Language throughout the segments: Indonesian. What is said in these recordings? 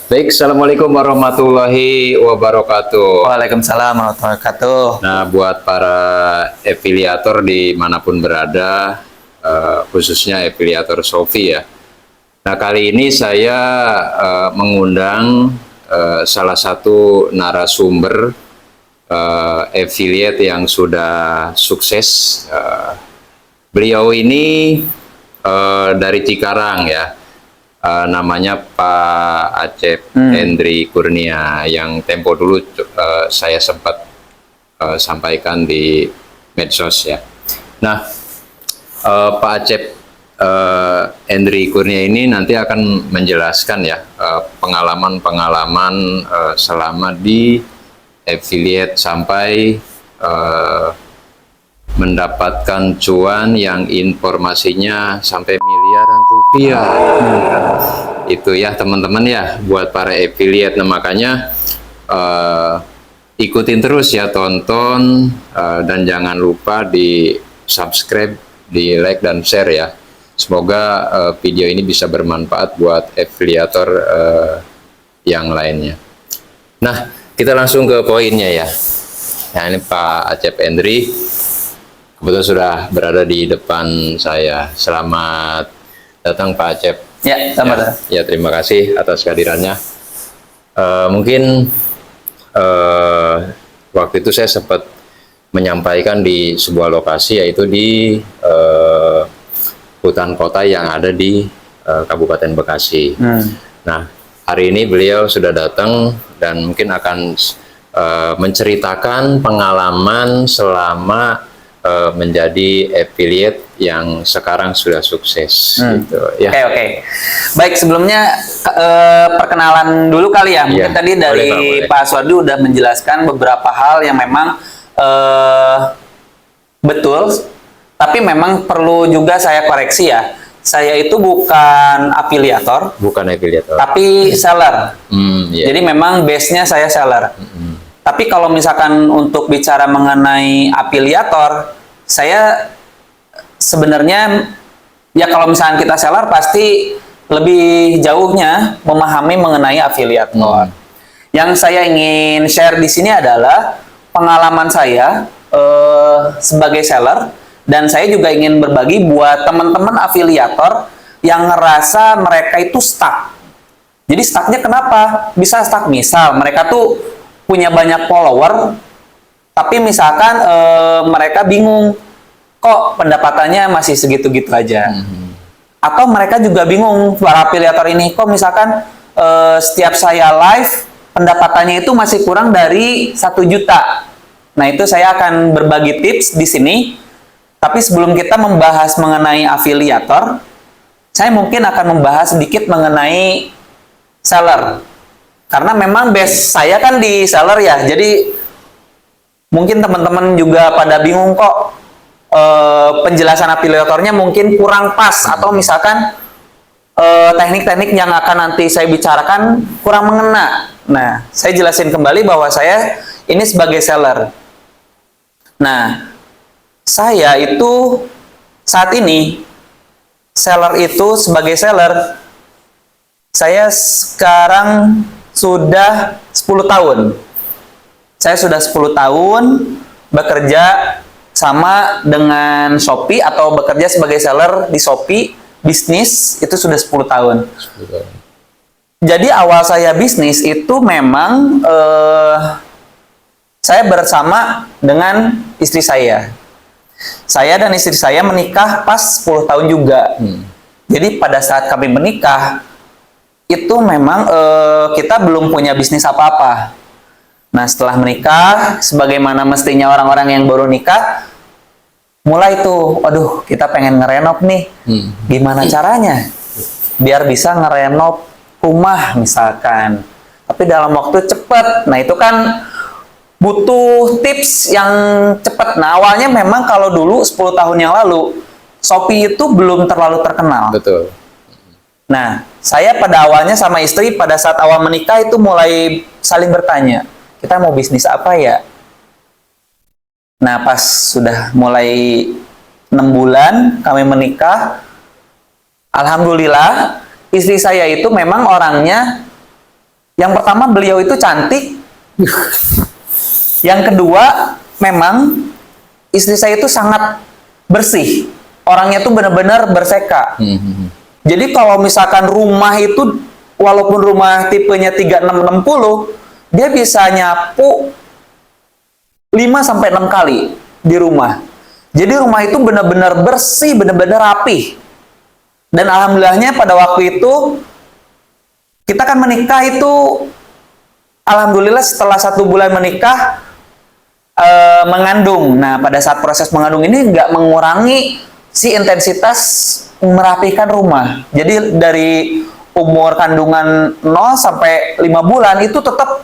Baik, Assalamualaikum warahmatullahi wabarakatuh. Waalaikumsalam warahmatullahi wabarakatuh. Nah, buat para afiliator dimanapun berada, khususnya afiliator Shopee ya. Nah, kali ini saya mengundang salah satu narasumber affiliate yang sudah sukses. Beliau ini dari Cikarang ya. Namanya Pak Acep Hendri Kurnia, yang tempo dulu saya sempat sampaikan di medsos ya. Nah, Pak Acep Hendri Kurnia ini nanti akan menjelaskan ya pengalaman-pengalaman selama di affiliate sampai mendapatkan cuan yang informasinya sampai miliaran rupiah. Itu ya teman-teman ya buat para affiliate. Nah, makanya ikutin terus ya, tonton dan jangan lupa di subscribe, di like dan share ya. Semoga video ini bisa bermanfaat buat afiliator yang lainnya. Nah, kita langsung ke poinnya ya. Nah, ini Pak Acep Hendri kebetulan sudah berada di depan saya. Selamat datang Pak Acep. Ya, selamat. Ya, terima kasih atas kehadirannya. Mungkin waktu itu saya sempat menyampaikan di sebuah lokasi, yaitu di hutan kota yang ada di Kabupaten Bekasi. Nah, hari ini beliau sudah datang dan mungkin akan menceritakan pengalaman selama menjadi affiliate yang sekarang sudah sukses gitu ya. Oke. Baik, sebelumnya perkenalan dulu kali ya. Mungkin tadi dari boleh. Pak Aswadu udah menjelaskan beberapa hal yang memang betul, tapi memang perlu juga saya koreksi ya. Saya itu bukan afiliator, tapi seller. Jadi memang base-nya saya seller. Tapi kalau misalkan untuk bicara mengenai afiliator, saya sebenarnya ya kalau misalkan kita seller pasti lebih jauhnya memahami mengenai afiliator. Yang saya ingin share di sini adalah pengalaman saya sebagai seller, dan saya juga ingin berbagi buat teman-teman afiliator yang ngerasa mereka itu stuck. Jadi stucknya kenapa? Bisa stuck, misal mereka tuh punya banyak follower, tapi misalkan mereka bingung, kok pendapatannya masih segitu-gitu aja. Atau mereka juga bingung, para afiliator ini, kok misalkan setiap saya live, pendapatannya itu masih kurang dari 1 juta. Nah, itu saya akan berbagi tips di sini. Tapi sebelum kita membahas mengenai afiliator, saya mungkin akan membahas sedikit mengenai seller. Karena memang base saya kan di seller ya, jadi mungkin teman-teman juga pada bingung kok penjelasan afiliatornya mungkin kurang pas, atau misalkan teknik-teknik yang akan nanti saya bicarakan kurang mengena. Nah, saya jelasin kembali bahwa saya ini sebagai seller. Nah, saya itu saat ini seller itu sebagai seller, saya sekarang sudah 10 tahun. Saya sudah 10 tahun bekerja sama dengan Shopee, atau bekerja sebagai seller di Shopee, bisnis itu sudah 10 tahun. Jadi awal saya bisnis itu memang saya bersama dengan istri saya. Saya dan istri saya menikah pas 10 tahun juga. Jadi pada saat kami menikah, itu memang kita belum punya bisnis apa-apa. Nah, setelah menikah, sebagaimana mestinya orang-orang yang baru nikah, mulai tuh, aduh, kita pengen ngerenov nih. Gimana caranya? Biar bisa ngerenov rumah misalkan. Tapi dalam waktu cepat. Nah, itu kan butuh tips yang cepat. Nah, awalnya memang kalau dulu 10 tahun yang lalu, Shopee itu belum terlalu terkenal. Betul. Nah, saya pada awalnya sama istri pada saat awal menikah itu mulai saling bertanya, kita mau bisnis apa ya? Nah, pas sudah mulai 6 bulan kami menikah, alhamdulillah istri saya itu memang orangnya Yang pertama, beliau itu cantik. Yang kedua, memang istri saya itu sangat bersih. Orangnya tuh benar-benar berseka. Jadi kalau misalkan rumah itu, walaupun rumah tipenya 3660, dia bisa nyapu 5-6 kali di rumah. Jadi rumah itu benar-benar bersih, benar-benar rapi. Dan alhamdulillahnya pada waktu itu, kita kan menikah itu, alhamdulillah setelah 1 bulan menikah, mengandung. Nah, pada saat proses mengandung ini nggak mengurangi si intensitas merapikan rumah. Jadi dari umur kandungan 0 sampai 5 bulan itu tetap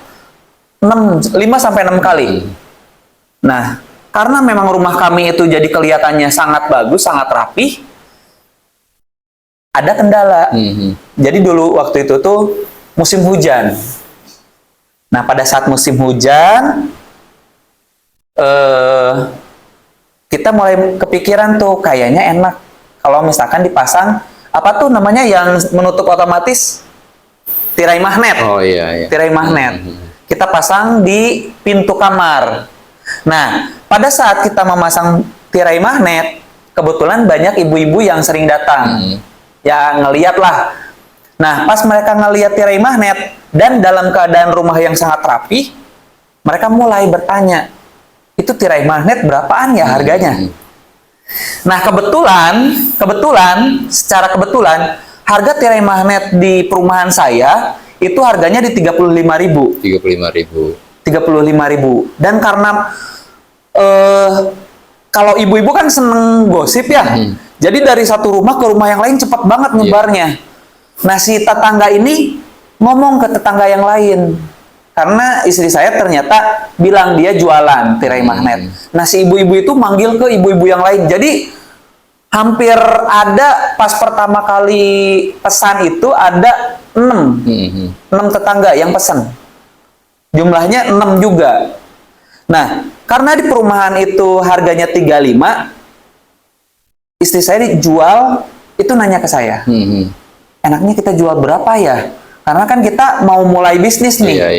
5-6 kali. Nah, karena memang rumah kami itu jadi kelihatannya sangat bagus, sangat rapi, ada kendala. Jadi dulu waktu itu tuh musim hujan. Nah, pada saat musim hujan, kita mulai kepikiran tuh, kayaknya enak kalau misalkan dipasang, apa tuh namanya yang menutup otomatis? Tirai magnet. Oh iya. Tirai magnet. Kita pasang di pintu kamar. Nah, pada saat kita memasang tirai magnet, kebetulan banyak ibu-ibu yang sering datang. Ya, ngeliat lah. Nah, pas mereka ngeliat tirai magnet, dan dalam keadaan rumah yang sangat rapi, mereka mulai bertanya, itu tirai magnet berapaan ya harganya? Nah, secara kebetulan, harga tirai magnet di perumahan saya, itu harganya di 35.000. 35.000. Dan karena kalau ibu-ibu kan seneng gosip ya, jadi dari satu rumah ke rumah yang lain cepat banget nyebarnya. Nah, si tetangga ini ngomong ke tetangga yang lain, karena istri saya ternyata bilang dia jualan tirai magnet. Nah, si ibu-ibu itu manggil ke ibu-ibu yang lain. Jadi hampir ada, pas pertama kali pesan itu ada 6 tetangga yang pesan. Jumlahnya 6 juga. Nah, karena di perumahan itu harganya 35, istri saya dijual, itu nanya ke saya, enaknya kita jual berapa ya? Karena kan kita mau mulai bisnis nih.